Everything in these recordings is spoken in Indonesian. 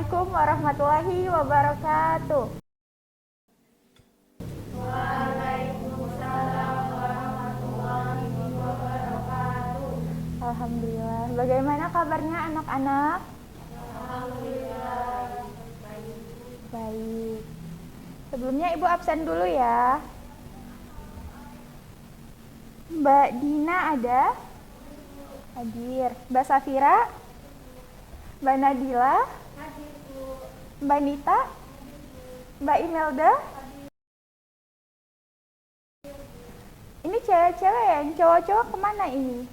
Assalamualaikum warahmatullahi wabarakatuh. Waalaikumsalam warahmatullahi wabarakatuh. Alhamdulillah. Bagaimana kabarnya anak-anak? Alhamdulillah. Baik. Sebelumnya Ibu absen dulu ya. Mbak Dina ada? Hadir. Mbak Safira? Mbak Nadila? Hadir, Bu. Mbak Nita? Mbak Imelda? Ini cewek-cewek ya, yang cowok-cowok kemana ini?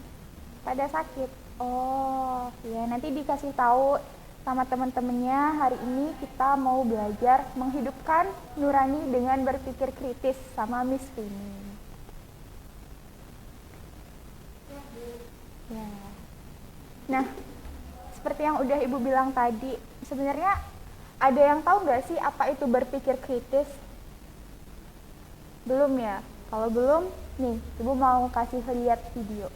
Pada sakit. Oh, ya nanti dikasih tahu sama teman-temannya. Hari ini kita mau belajar menghidupkan nurani dengan berpikir kritis sama Miss Vini. Ya. Nah, seperti yang udah Ibu bilang tadi, sebenarnya ada yang tahu nggak sih apa itu berpikir kritis? Belum ya? Kalau belum, nih, Ibu mau kasih lihat video.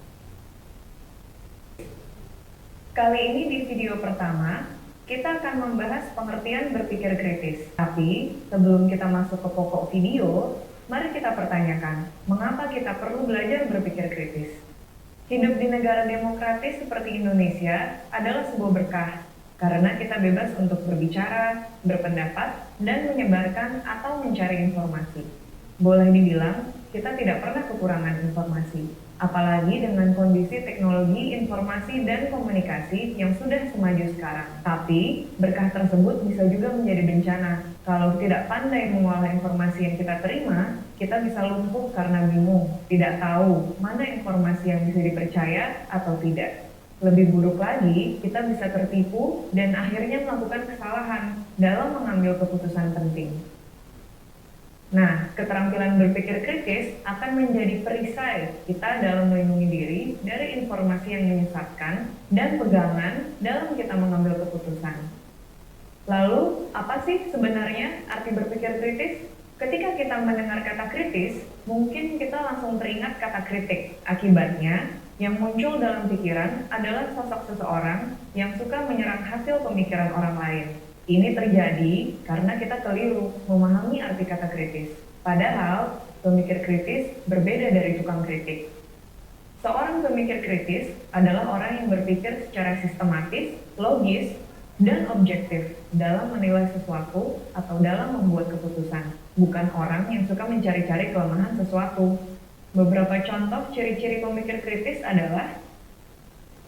Kali ini di video pertama, kita akan membahas pengertian berpikir kritis. Tapi, sebelum kita masuk ke pokok video, mari kita pertanyakan, mengapa kita perlu belajar berpikir kritis? Hidup di negara demokratis seperti Indonesia adalah sebuah berkah, karena kita bebas untuk berbicara, berpendapat, dan menyebarkan atau mencari informasi. Boleh dibilang, kita tidak pernah kekurangan informasi, apalagi dengan kondisi teknologi informasi dan komunikasi yang sudah semaju sekarang. Tapi, berkah tersebut bisa juga menjadi bencana. Kalau tidak pandai mengolah informasi yang kita terima, kita bisa lumpuh karena bingung, tidak tahu mana informasi yang bisa dipercaya atau tidak. Lebih buruk lagi, kita bisa tertipu dan akhirnya melakukan kesalahan dalam mengambil keputusan penting. Nah, keterampilan berpikir kritis akan menjadi perisai kita dalam melindungi diri dari informasi yang menyesatkan dan pegangan dalam kita mengambil keputusan. Lalu, apa sih sebenarnya arti berpikir kritis? Ketika kita mendengar kata kritis, mungkin kita langsung teringat kata kritik. Akibatnya, yang muncul dalam pikiran adalah sosok seseorang yang suka menyerang hasil pemikiran orang lain. Ini terjadi karena kita keliru memahami arti kata kritis. Padahal, pemikir kritis berbeda dari tukang kritik. Seorang pemikir kritis adalah orang yang berpikir secara sistematis, logis, dan objektif dalam menilai sesuatu atau dalam membuat keputusan. Bukan orang yang suka mencari-cari kelemahan sesuatu. Beberapa contoh ciri-ciri pemikir kritis adalah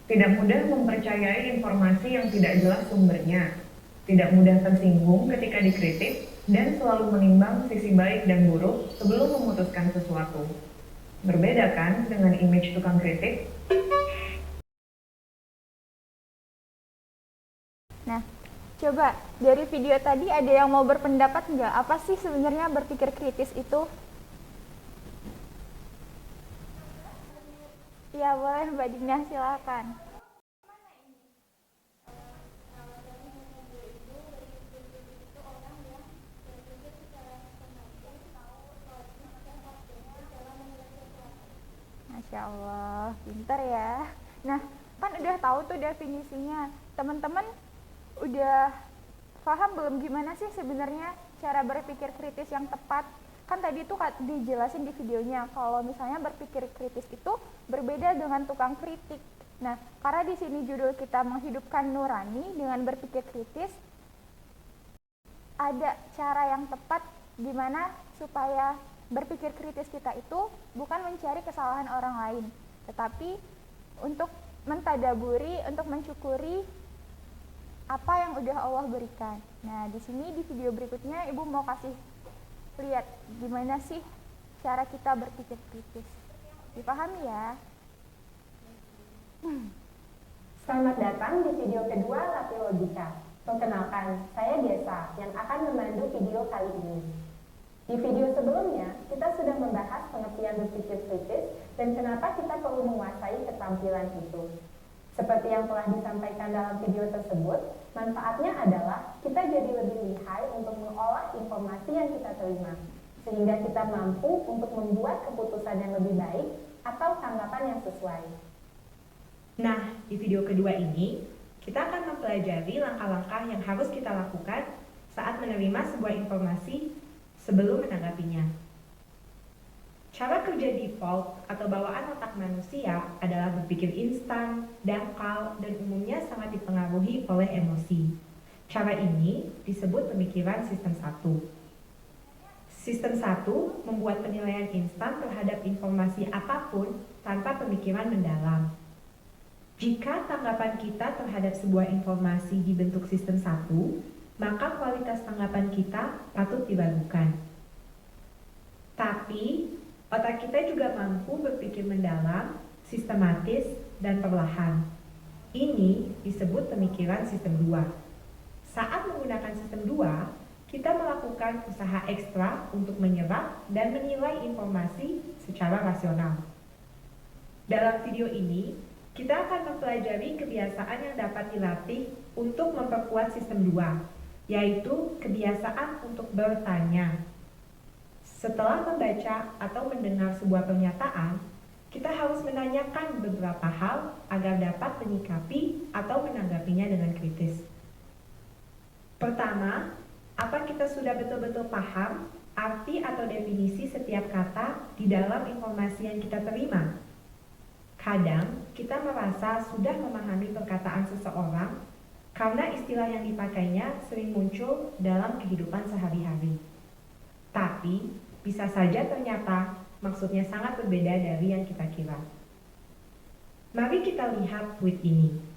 tidak mudah mempercayai informasi yang tidak jelas sumbernya, tidak mudah tersinggung ketika dikritik, dan selalu menimbang sisi baik dan buruk sebelum memutuskan sesuatu. Berbeda kan dengan image tukang kritik? Nah, coba dari video tadi ada yang mau berpendapat nggak? Apa sih sebenarnya berpikir kritis itu? Ya boleh Mbak Dina, silakan. Masya Allah, pintar ya. Nah, kan udah tahu tuh definisinya. Teman-teman udah paham belum gimana sih sebenarnya cara berpikir kritis yang tepat? Kan tadi tuh dijelasin di videonya kalau misalnya berpikir kritis itu berbeda dengan tukang kritik. Nah, karena di sini judul kita menghidupkan nurani dengan berpikir kritis, ada cara yang tepat gimana supaya berpikir kritis kita itu bukan mencari kesalahan orang lain, tetapi untuk mentadaburi, untuk mensyukuri apa yang udah Allah berikan. Nah, di sini di video berikutnya Ibu mau kasih lihat gimana sih cara kita berpikir kritis. Dipahami ya? Selamat datang di video kedua Latih Logika. Perkenalkan, saya Desa yang akan memandu video kali ini. Di video sebelumnya, kita sudah membahas pengertian berpikir kritis dan kenapa kita perlu menguasai keterampilan itu. Seperti yang telah disampaikan dalam video tersebut, manfaatnya adalah kita jadi lebih lihai untuk mengolah informasi yang kita terima, sehingga kita mampu untuk membuat keputusan yang lebih baik atau tanggapan yang sesuai. Nah, di video kedua ini, kita akan mempelajari langkah-langkah yang harus kita lakukan saat menerima sebuah informasi sebelum menanggapinya. Cara kerja default atau bawaan otak manusia adalah berpikir instan, dangkal, dan umumnya sangat dipengaruhi oleh emosi. Cara ini disebut pemikiran sistem 1. Sistem 1 membuat penilaian instan terhadap informasi apapun tanpa pemikiran mendalam. Jika tanggapan kita terhadap sebuah informasi dibentuk sistem 1, maka kualitas tanggapan kita patut diragukan. Tapi, otak kita juga mampu berpikir mendalam, sistematis, dan perlahan. Ini disebut pemikiran sistem 2. Saat menggunakan sistem 2, kita melakukan usaha ekstra untuk menyerap dan menilai informasi secara rasional. Dalam video ini, kita akan mempelajari kebiasaan yang dapat dilatih untuk memperkuat sistem 2, yaitu kebiasaan untuk bertanya. Setelah membaca atau mendengar sebuah pernyataan, kita harus menanyakan beberapa hal agar dapat menyikapi atau menanggapinya dengan kritis. Pertama, apa kita sudah betul-betul paham arti atau definisi setiap kata di dalam informasi yang kita terima? Kadang, kita merasa sudah memahami perkataan seseorang karena istilah yang dipakainya sering muncul dalam kehidupan sehari-hari. Tapi, bisa saja ternyata maksudnya sangat berbeda dari yang kita kira. Mari kita lihat tweet ini.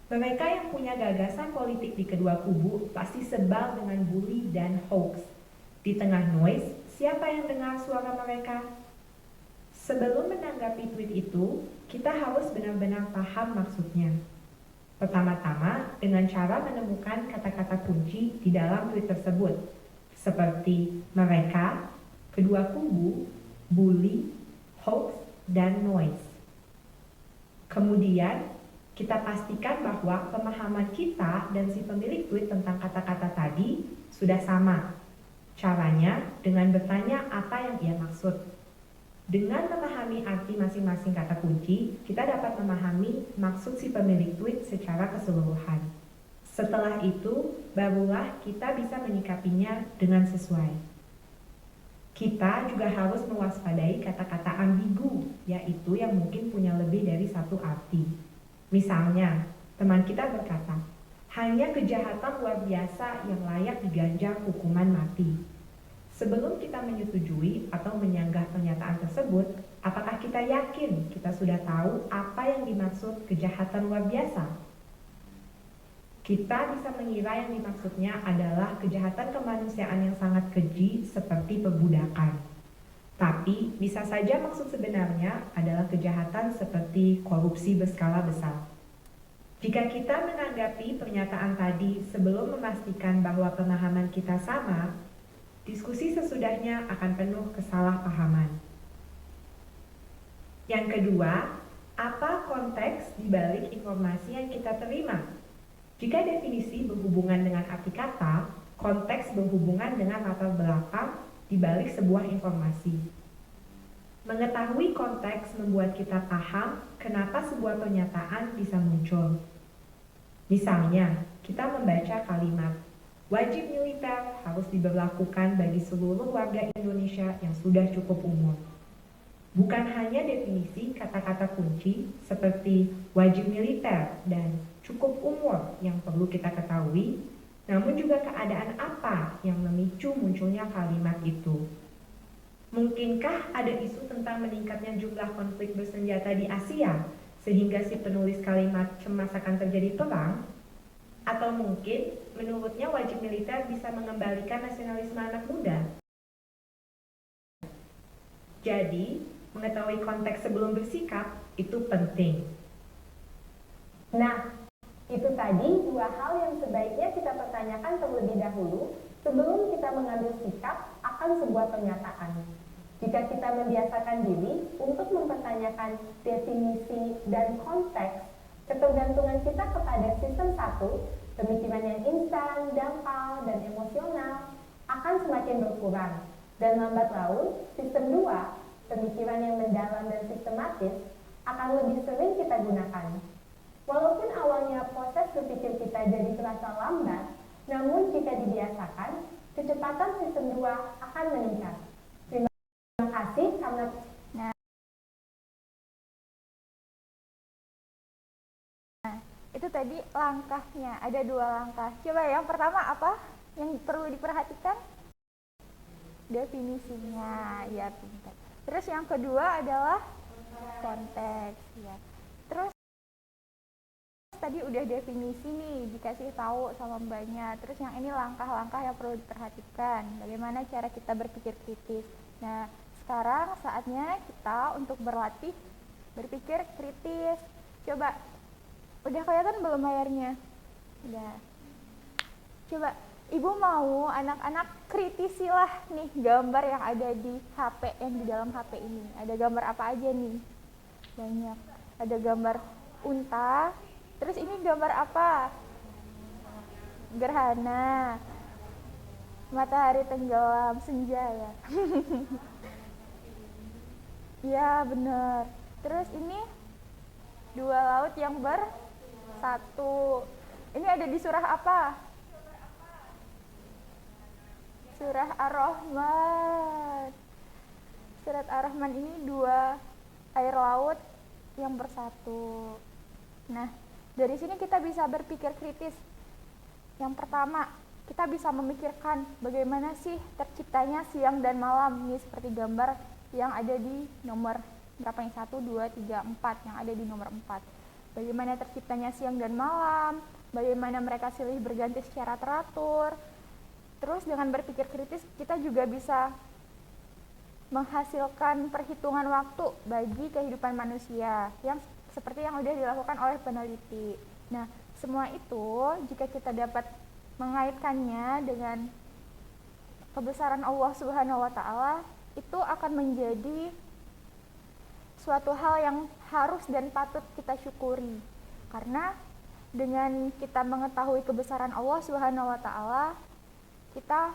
Mereka yang punya gagasan politik di kedua kubu pasti sebal dengan bully dan hoax. Di tengah noise, siapa yang dengar suara mereka? Sebelum menanggapi tweet itu, kita harus benar-benar paham maksudnya. Pertama-tama, dengan cara menemukan kata-kata kunci di dalam tweet tersebut, seperti mereka, kedua kubu, bully, hoax, dan noise. Kemudian, kita pastikan bahwa pemahaman kita dan si pemilik tweet tentang kata-kata tadi sudah sama. Caranya dengan bertanya apa yang ia maksud. Dengan memahami arti masing-masing kata kunci, kita dapat memahami maksud si pemilik tweet secara keseluruhan. Setelah itu, barulah kita bisa menyikapinya dengan sesuai. Kita juga harus mewaspadai kata-kata ambigu, yaitu yang mungkin punya lebih dari satu arti. Misalnya, teman kita berkata, hanya kejahatan luar biasa yang layak diganjar hukuman mati. Sebelum kita menyetujui atau menyanggah pernyataan tersebut, apakah kita yakin kita sudah tahu apa yang dimaksud kejahatan luar biasa? Kita bisa mengira yang dimaksudnya adalah kejahatan kemanusiaan yang sangat keji seperti perbudakan. Tapi bisa saja maksud sebenarnya adalah kejahatan seperti korupsi berskala besar. Jika kita menanggapi pernyataan tadi sebelum memastikan bahwa pemahaman kita sama, diskusi sesudahnya akan penuh kesalahpahaman. Yang kedua, apa konteks di balik informasi yang kita terima? Jika definisi berhubungan dengan arti kata, konteks berhubungan dengan latar belakang di balik sebuah informasi. Mengetahui konteks membuat kita paham kenapa sebuah pernyataan bisa muncul. Misalnya, kita membaca kalimat wajib militer harus diberlakukan bagi seluruh warga Indonesia yang sudah cukup umur. Bukan hanya definisi kata-kata kunci seperti wajib militer dan cukup umur yang perlu kita ketahui, namun juga keadaan apa yang memicu munculnya kalimat itu. Mungkinkah ada isu tentang meningkatnya jumlah konflik bersenjata di Asia, sehingga si penulis kalimat cemas akan terjadi perang? Atau mungkin menurutnya wajib militer bisa mengembalikan nasionalisme anak muda? Jadi, mengetahui konteks sebelum bersikap itu penting. Nah, itu tadi dua hal yang sebaiknya kita pertanyakan terlebih dahulu sebelum kita mengambil sikap akan sebuah pernyataan. Jika kita membiasakan diri untuk mempertanyakan definisi dan konteks, ketergantungan kita kepada sistem 1, pemikiran yang instan, dangkal, dan emosional akan semakin berkurang. Dan lambat laun, sistem 2, pemikiran yang mendalam dan sistematis akan lebih sering kita gunakan. Walaupun awalnya proses berpikir kita jadi terasa lambat, namun jika dibiasakan, kecepatan sistem 2 akan meningkat. Terima kasih karena Itu tadi langkahnya, ada 2 langkah. Coba yang pertama apa yang perlu diperhatikan? Definisinya, ya pintar. Terus yang kedua adalah konteks, ya. Terus tadi udah definisi nih, dikasih tahu sama mbaknya. Terus yang ini langkah-langkah yang perlu diperhatikan, bagaimana cara kita berpikir kritis. Nah, sekarang saatnya kita untuk berlatih berpikir kritis. Coba, udah kelihatan belum layarnya? Udah. Coba, ibu mau anak-anak kritisilah nih gambar yang ada di HP, yang di dalam HP ini. Ada gambar apa aja nih? Banyak. Ada gambar unta. Terus ini gambar apa? Gerhana. Matahari tenggelam, senja ya. Iya bener. Terus ini 2 laut yang bersatu. Ini ada di surah apa? Surah Ar-Rahman. Surat Ar-Rahman ini 2 air laut yang bersatu. Nah, dari sini kita bisa berpikir kritis. Yang pertama, kita bisa memikirkan bagaimana sih terciptanya siang dan malam. Ini seperti gambar yang ada di nomor berapa yang 1, 2, 3, 4 yang ada di nomor 4. Bagaimana terciptanya siang dan malam, bagaimana mereka silih berganti secara teratur. Terus dengan berpikir kritis kita juga bisa menghasilkan perhitungan waktu bagi kehidupan manusia yang seperti yang sudah dilakukan oleh peneliti. Nah, semua itu jika kita dapat mengaitkannya dengan kebesaran Allah Subhanahu wa taala, itu akan menjadi suatu hal yang harus dan patut kita syukuri. Karena dengan kita mengetahui kebesaran Allah Subhanahu wa taala, kita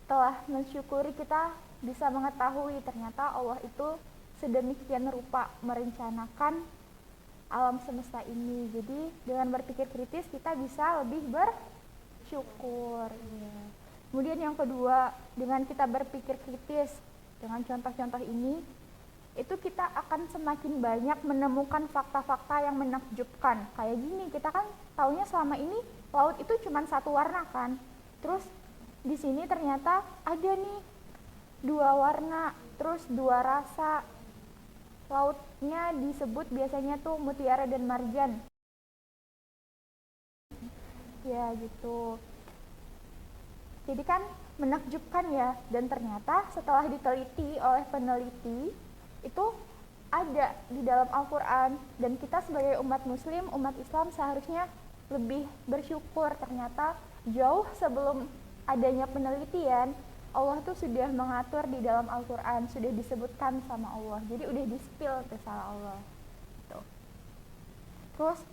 telah mensyukuri, kita bisa mengetahui ternyata Allah itu sedemikian rupa merencanakan alam semesta ini. Jadi dengan berpikir kritis kita bisa lebih bersyukur. Ya. Kemudian yang kedua, dengan kita berpikir kritis dengan contoh-contoh ini, itu kita akan semakin banyak menemukan fakta-fakta yang menakjubkan. Kayak gini, kita kan taunya selama ini laut itu cuma satu warna kan. Terus di sini ternyata ada nih 2 warna, terus 2 rasa. Lautnya disebut biasanya tuh mutiara dan marjan. Ya gitu. Jadi kan menakjubkan ya, dan ternyata setelah diteliti oleh peneliti, itu ada di dalam Al-Quran, dan kita sebagai umat muslim, umat Islam seharusnya lebih bersyukur. Ternyata jauh sebelum adanya penelitian, Allah tuh sudah mengatur di dalam Al-Quran, sudah disebutkan sama Allah, jadi udah di-spill tuh sama Allah gitu. Terus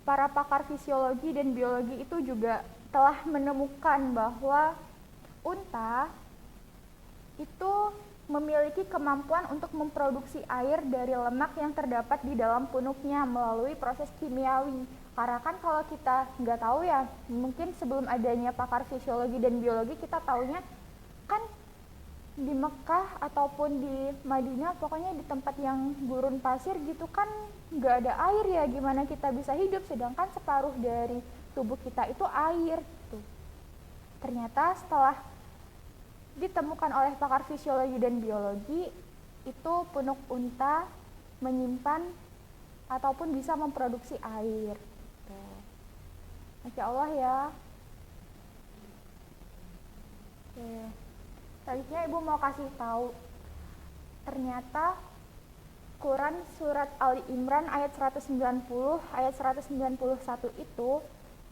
para pakar fisiologi dan biologi itu juga telah menemukan bahwa unta itu memiliki kemampuan untuk memproduksi air dari lemak yang terdapat di dalam punuknya melalui proses kimiawi. Karena kan kalau kita nggak tahu ya, mungkin sebelum adanya pakar fisiologi dan biologi, kita taunya kan di Mekah ataupun di Madinah, pokoknya di tempat yang gurun pasir gitu kan nggak ada air ya, gimana kita bisa hidup, sedangkan separuh dari tubuh kita itu air gitu. Ternyata setelah ditemukan oleh pakar fisiologi dan biologi, itu punuk unta menyimpan ataupun bisa memproduksi air gitu. Masya Allah ya. Oke. Selanjutnya ibu mau kasih tahu, ternyata Quran surat Ali Imran ayat 190, ayat 191 itu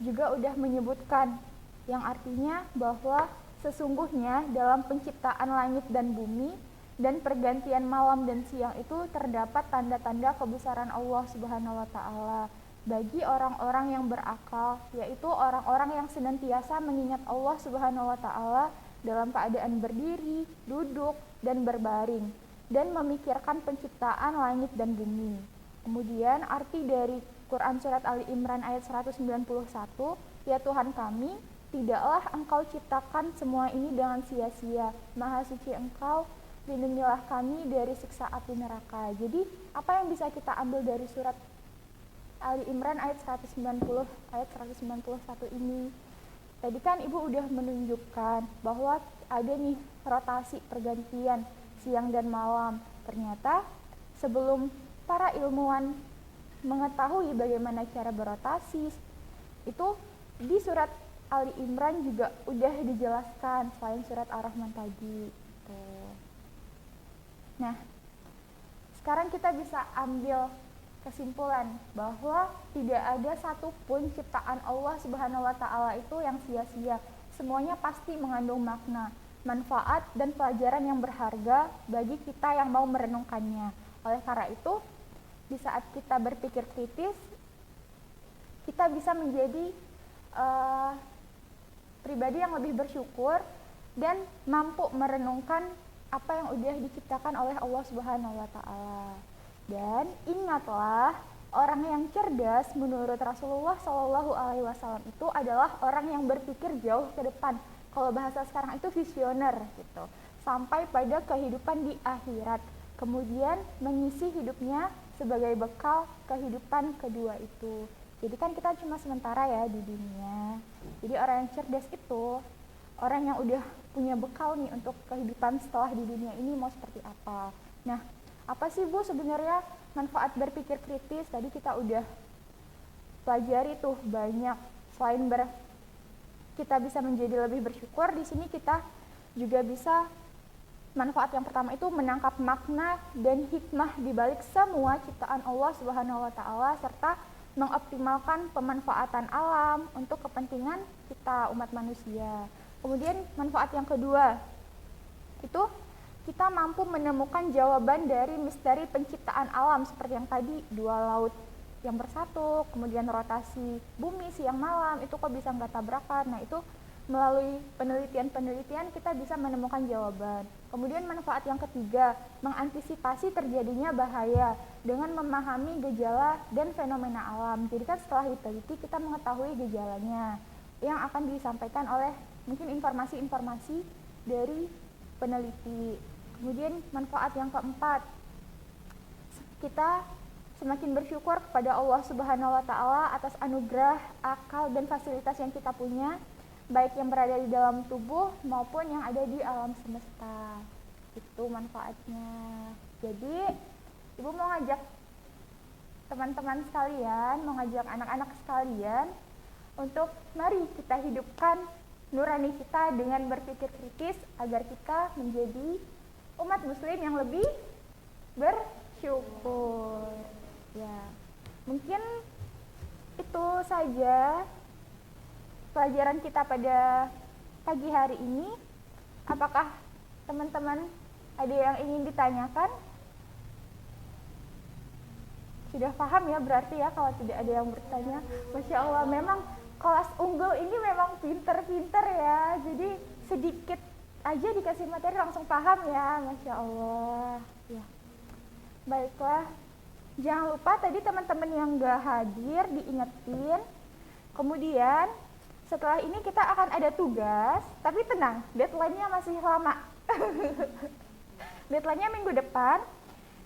juga udah menyebutkan, yang artinya bahwa sesungguhnya dalam penciptaan langit dan bumi dan pergantian malam dan siang itu terdapat tanda-tanda kebesaran Allah Subhanahu wa taala bagi orang-orang yang berakal, yaitu orang-orang yang senantiasa mengingat Allah Subhanahu wa taala dalam keadaan berdiri, duduk, dan berbaring, dan memikirkan penciptaan langit dan bumi. Kemudian arti dari Quran Surat Ali Imran ayat 191, ya Tuhan kami, tidaklah Engkau ciptakan semua ini dengan sia-sia. Maha suci Engkau, lindungilah kami dari siksa api neraka. Jadi apa yang bisa kita ambil dari surat Ali Imran ayat 191 ini? Tadi kan Ibu udah menunjukkan bahwa ada nih rotasi pergantian siang dan malam. Ternyata sebelum para ilmuwan mengetahui bagaimana cara berotasi, itu di surat Ali Imran juga udah dijelaskan selain surat Ar-Rahman tadi. Nah, sekarang kita bisa ambil kesimpulan bahwa tidak ada satupun ciptaan Allah Subhanahu wa Ta'ala itu yang sia-sia. Semuanya pasti mengandung makna, manfaat, dan pelajaran yang berharga bagi kita yang mau merenungkannya. Oleh karena itu, di saat kita berpikir kritis, kita bisa menjadi pribadi yang lebih bersyukur dan mampu merenungkan apa yang udah diciptakan oleh Allah Subhanahu wa Ta'ala. Dan ingatlah, orang yang cerdas menurut Rasulullah Shallallahu Alaihi Wasallam itu adalah orang yang berpikir jauh ke depan. Kalau bahasa sekarang itu visioner gitu, sampai pada kehidupan di akhirat. Kemudian mengisi hidupnya sebagai bekal kehidupan kedua itu. Jadi kan kita cuma sementara ya di dunia. Jadi orang yang cerdas itu orang yang udah punya bekal nih untuk kehidupan setelah di dunia ini mau seperti apa. Nah, apa sih Bu sebenarnya manfaat berpikir kritis? Tadi kita udah pelajari tuh banyak. Selain kita bisa menjadi lebih bersyukur, di sini kita juga bisa manfaat yang pertama itu menangkap makna dan hikmah di balik semua ciptaan Allah Subhanahu wa Ta'ala serta mengoptimalkan pemanfaatan alam untuk kepentingan kita umat manusia. Kemudian manfaat yang kedua itu kita mampu menemukan jawaban dari misteri penciptaan alam seperti yang tadi, dua laut yang bersatu, kemudian rotasi bumi siang malam, itu kok bisa nggak tabrakan. Nah, itu melalui penelitian-penelitian kita bisa menemukan jawaban. Kemudian manfaat yang ketiga, mengantisipasi terjadinya bahaya dengan memahami gejala dan fenomena alam. Jadi kan setelah diteliti kita mengetahui gejalanya yang akan disampaikan oleh mungkin informasi-informasi dari peneliti. Kemudian manfaat yang keempat, kita semakin bersyukur kepada Allah Subhanahu wa Ta'ala atas anugerah, akal, dan fasilitas yang kita punya, baik yang berada di dalam tubuh maupun yang ada di alam semesta. Itu manfaatnya. Jadi Ibu mau ngajak teman-teman sekalian, mau ngajak anak-anak sekalian untuk mari kita hidupkan nurani kita dengan berpikir kritis agar kita menjadi umat muslim yang lebih bersyukur. Ya, mungkin itu saja pelajaran kita pada pagi hari ini. Apakah teman-teman ada yang ingin ditanyakan? Sudah paham ya berarti ya kalau tidak ada yang bertanya. Masya Allah, memang kelas unggul ini memang pinter-pinter ya. Jadi sedikit aja dikasih materi langsung paham ya, Masya Allah ya. Baiklah, jangan lupa tadi teman-teman yang gak hadir diingetin. Kemudian setelah ini kita akan ada tugas, tapi tenang, deadline-nya masih lama. Deadline-nya minggu depan.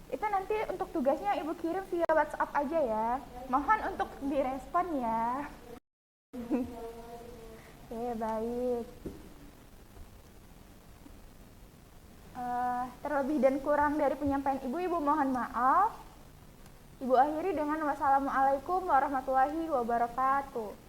Itu nanti untuk tugasnya Ibu kirim via WhatsApp aja ya. Mohon untuk direspon ya. Oke, baik. Terlebih dan kurang dari penyampaian Ibu mohon maaf. Ibu akhiri dengan wassalamualaikum warahmatullahi wabarakatuh.